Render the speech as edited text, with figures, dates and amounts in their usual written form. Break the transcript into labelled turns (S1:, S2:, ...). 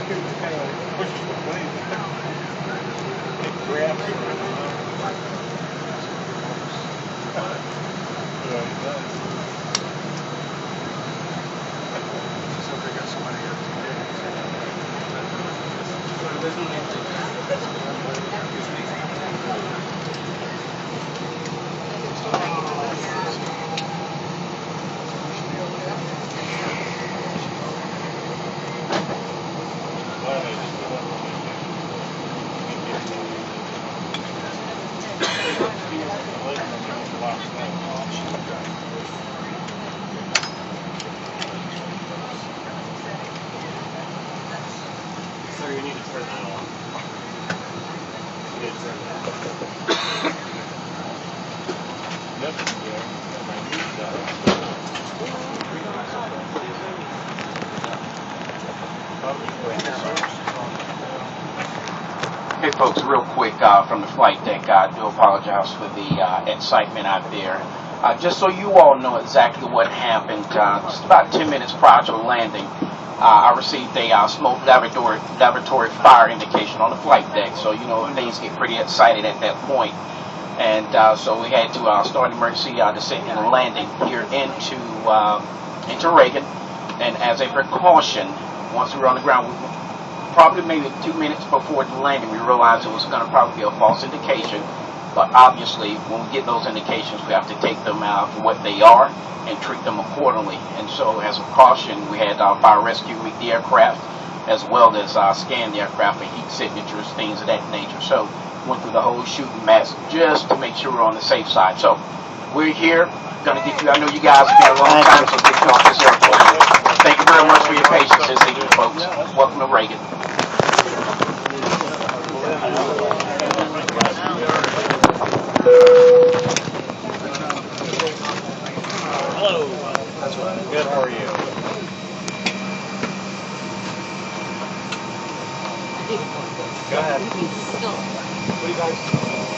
S1: pushes the plane. It grabs it. Yeah, it does. So they got somebody else.
S2: So you need to turn that on. You did turn that on.
S1: Nothing there. My knees down.
S3: Hey folks, real quick from the flight deck, I do apologize for the excitement out there. Just so you all know exactly what happened, just about 10 minutes prior to landing, I received a smoke laboratory fire indication on the flight deck. So, you know, things get pretty excited at that point. And so we had to start emergency descent and landing here into Regan. And as a precaution, once we were on the ground, probably maybe 2 minutes before the landing, we realized it was going to probably be a false indication. But obviously, when we get those indications, we have to take them for what they are and treat them accordingly. And so, as a precaution, we had fire rescue meet the aircraft, as well as scan the aircraft for heat signatures, things of that nature. So, went through the whole shooting match just to make sure we're on the safe side. So, we're here, going to get you. I know you guys have been a long time, so get you off this airport. Thank you very much for your patience this evening, folks. Welcome to Reagan.
S2: Hello. Good, how are you? Go ahead. What do you guys